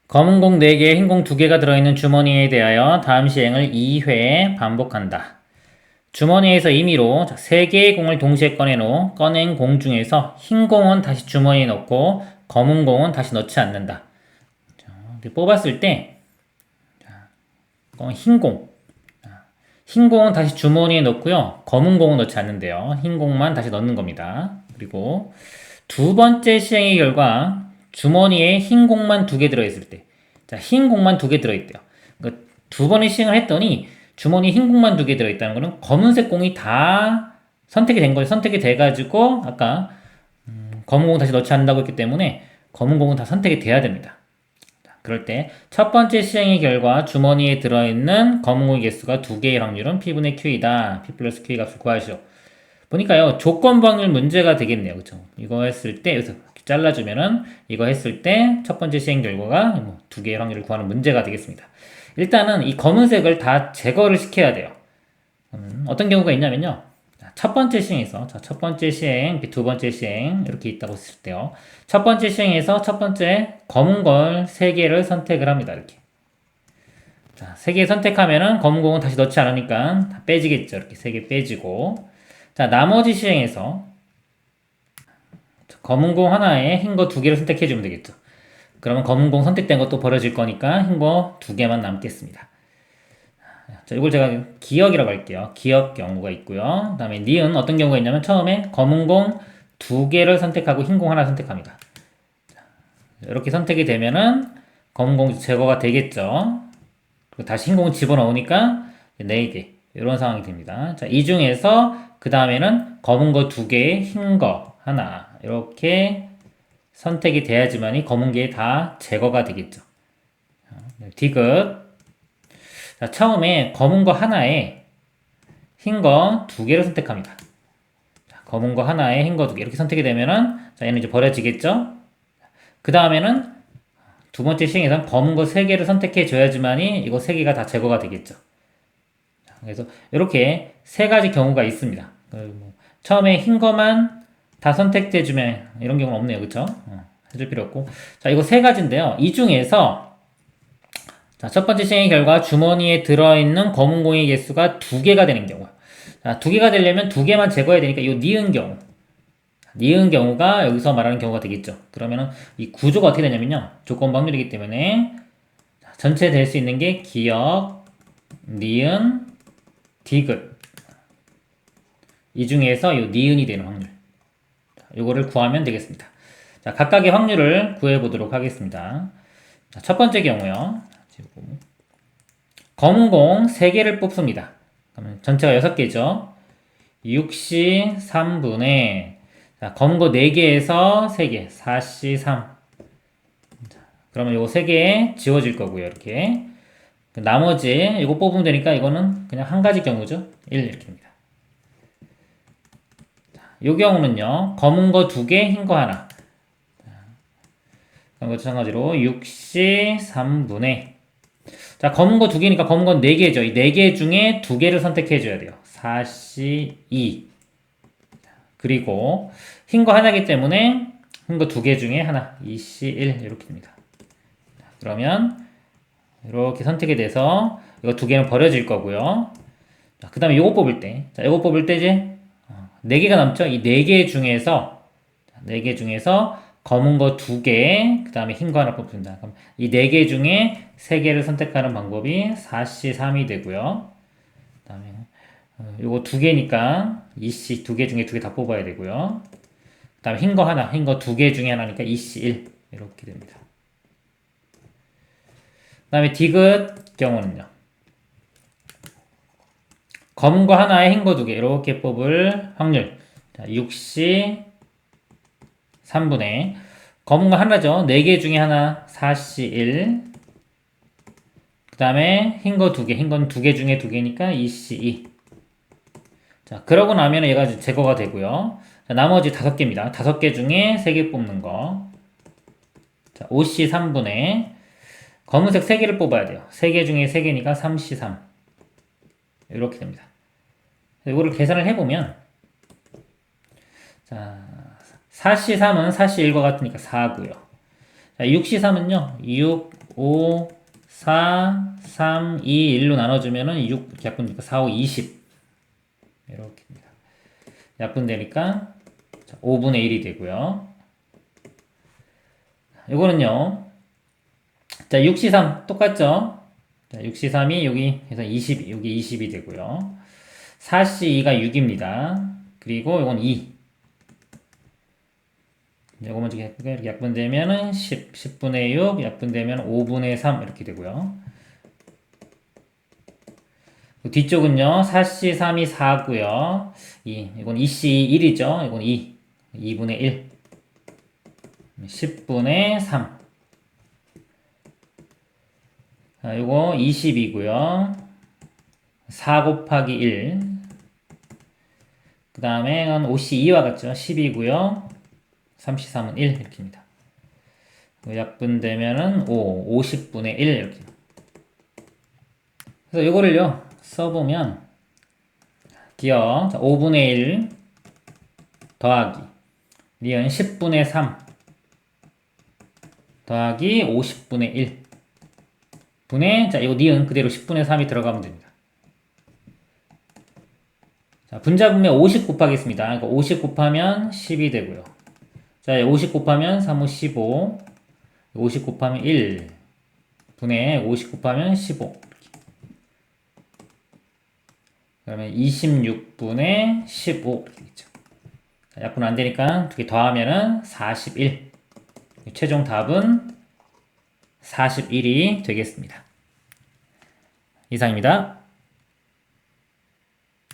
검은 공 4개, 흰 공 2개가 들어있는 주머니에 대하여 다음 시행을 2회 반복한다. 주머니에서 임의로 3개의 공을 동시에 꺼낸 공 중에서 흰 공은 다시 주머니에 넣고 검은 공은 다시 넣지 않는다. 뽑았을 때 흰 공, 흰 공은 다시 주머니에 넣고요. 검은 공은 넣지 않는데요. 흰 공만 다시 넣는 겁니다. 그리고 두 번째 시행의 결과 주머니에 흰 공만 2개 들어있을 때, 자, 흰 공만 2개 들어있대요. 그러니까 두 번의 시행을 했더니 주머니에 흰 공만 2개 들어있다는 거는 검은색 공이 다 선택이 된 거예요. 선택이 돼가지고 아까 검은 공은 다시 넣지 않는다고 했기 때문에 검은 공은 다 선택이 돼야 됩니다. 그럴 때 첫 번째 시행의 결과 주머니에 들어있는 검은 공의 개수가 2개의 확률은 P분의 Q이다. P 플러스 Q 값을 구하시오. 보니까요, 조건부 확률 문제가 되겠네요. 그쵸? 이거 했을 때, 여기서 잘라주면은, 이거 했을 때, 첫 번째 시행 결과가 2개의 확률을 구하는 문제가 되겠습니다. 일단은 이 검은색을 다 제거를 시켜야 돼요. 어떤 경우가 있냐면요. 첫 번째 시행에서, 첫 번째 시행, 두 번째 시행, 이렇게 있다고 했을 때요. 첫 번째 시행에서 첫 번째 검은 걸 3개를 선택을 합니다. 이렇게. 자, 3개 선택하면은 검은 공은 다시 넣지 않으니까 다 빼지겠죠. 이렇게 3개 빼지고. 자, 나머지 시행에서 검은 공 하나에 흰 거 2개를 선택해주면 되겠죠. 그러면 검은 공 선택된 것도 버려질 거니까 흰 거 2개만 남겠습니다. 자, 이걸 제가 기억이라고 할게요. 기억 경우가 있고요. 그 다음에 니은 어떤 경우가 있냐면 처음에 검은 공 2개를 선택하고 흰 공 하나 선택합니다. 자, 이렇게 선택이 되면은 검은 공 제거가 되겠죠. 그리고 다시 흰 공을 집어넣으니까 4개. 이런 상황이 됩니다. 자, 이 중에서 그 다음에는 검은 거 2개, 흰 거 하나. 이렇게 선택이 돼야지만이 검은 게 다 제거가 되겠죠. 디귿. 자, 처음에 검은 거 하나에 흰 거 2개를 선택합니다. 자, 검은 거 하나에 흰 거 2개. 이렇게 선택이 되면은, 자, 얘는 이제 버려지겠죠? 그 다음에는 두 번째 시행에서는 검은 거 3개를 선택해 줘야지만이 이거 3개가 다 제거가 되겠죠. 그래서 이렇게 3가지 경우가 있습니다. 처음에 흰 거만 다 선택해주면 이런 경우는 없네요. 그쵸? 해줄 필요 없고. 자, 이거 3가지인데요. 이 중에서 자, 첫 번째 시행의 결과 주머니에 들어있는 검은 공의 개수가 2개가 되는 경우. 자, 2개가 되려면 2개만 제거해야 되니까 이 니은 경우. 니은 경우가 여기서 말하는 경우가 되겠죠. 그러면은 이 구조가 어떻게 되냐면요. 조건 확률이기 때문에 전체 될 수 있는 게 기역, 니은, 디귿. 이 중에서 이 니은이 되는 확률. 요거를 구하면 되겠습니다. 자, 각각의 확률을 구해보도록 하겠습니다. 자, 첫 번째 경우요. 검은 공 3개를 뽑습니다. 그러면 전체가 6개죠. 6시 3분의 자, 검은 거 4개에서 3개, 4시 3. 자, 그러면 요거 3개 지워질 거고요. 이렇게. 나머지 이거 뽑으면 되니까 이거는 그냥 한 가지 경우죠. 1 이렇게 됩니다. 이 경우는요. 검은 거 2개, 흰 거 하나. 그런 거 마찬가지로 6시 3분의 자, 검은 거 2개니까 검은 건 4개죠. 이 4개 중에 2개를 선택해 줘야 돼요. 4시 2. 그리고 흰 거 하나이기 때문에 흰 거 2개 중에 하나. 2시 1 이렇게 됩니다. 그러면 이렇게 선택이 돼서 이거 2개는 버려질 거고요. 그 다음에 이거 뽑을 때, 자, 이거 뽑을 때 이제 4개가 남죠? 이 4개 중에서 4개 중에서 검은 거 2개, 그 다음에 흰 거 하나 뽑습니다. 그럼 이 4개 중에 3개를 선택하는 방법이 4시 3이 되고요. 그 다음에 요거 2개니까 2시 2개 중에 2개 다 뽑아야 되고요. 그 다음에 흰 거 하나, 흰 거 2개 중에 하나니까 2시 1 이렇게 됩니다. 그 다음에 디귿 경우는요. 검은 거 하나에 흰 거 2개 이렇게 뽑을 확률. 자, 6시 3분의 검은 거 하나죠. 4개 중에 하나 4시 1. 그 다음에 흰 거 2개. 흰 건 2개 중에 2개니까 2시 2. 자, 그러고 나면 얘가 제거가 되고요. 자, 나머지 5개입니다. 5개 중에 3개 뽑는 거. 자, 5시 3분의 검은색 3개를 뽑아야 돼요. 3개 중에 3개니까 3시 3. 이렇게 됩니다. 이거를 계산을 해보면 자, 4시 3은 4시 1과 같으니까 4고요. 자, 6C3은요, 6, 5, 4, 3, 2, 1로 나눠주면은 6 이렇게 약분되니까 4, 5, 20. 이렇게입니다. 약분되니까 5분의 1이 되고요. 이거는요, 자, 6C3 똑같죠? 자, 6C3이 여기 해서 20, 여기 20이 되고요. 4C2가 6입니다. 그리고 이건 2. 이거만 이렇게 약분되면은 10분의 6, 약분되면 5분의 3 이렇게 되고요. 뒤쪽은요, 4C3이 4고요. 이건 2C1이죠. 이건 2분의 1. 10분의 3. 자, 요거 20이고요. 4 곱하기 1. 그 다음에 5C2와 같죠. 10이고요. 3C3은 1 이렇게입니다. 약분되면은 50분의 1 이렇게. 그래서 이거를요 써보면 기억 5분의 1 더하기 니은 10분의 3 더하기 50분의 1 분의 자 이거 니은 그대로 10분의 3이 들어가면 됩니다. 자 분자분면 50 곱하겠습니다. 그러니까 50 곱하면 10이 되고요. 자 50 곱하면 3, 5, 15 50 곱하면 1 분의 50 곱하면 15 그러면 26분의 15 이렇게 되죠. 약분 안 되니까 두 개 더하면은 41. 최종 답은 41이 되겠습니다. 이상입니다.